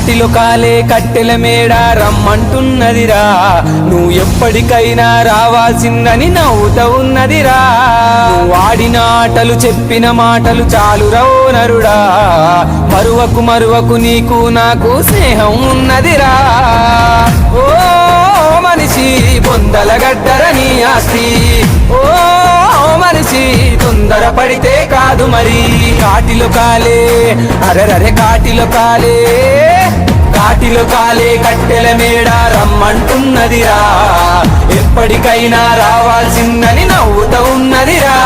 కాటిలో కాలే కట్టెల మేడ రమ్మంటున్నదిరా, నువ్వు ఎప్పటికైనా రావాల్సిందని నవ్వుతా ఉన్నదిరా. నువ్వు ఆడిన ఆటలు చెప్పిన మాటలు చాలు రవో నరుడా, మరువకు మరువకు నీకు నాకు స్నేహం ఉన్నదిరా. ఓ మనిషి బొందల గడ్డర నీ ఆస్తి, ఓ మనిషి తొందర పడితే కాదు మరి. కాటిలో కాలే అరరరే కాటిలో కాలే, కాటిలో కాలే కట్టెల మేడ రమ్మంటున్నదిరా, ఎప్పటికైనా రావాల్సిందని నవ్వుతా ఉన్నదిరా.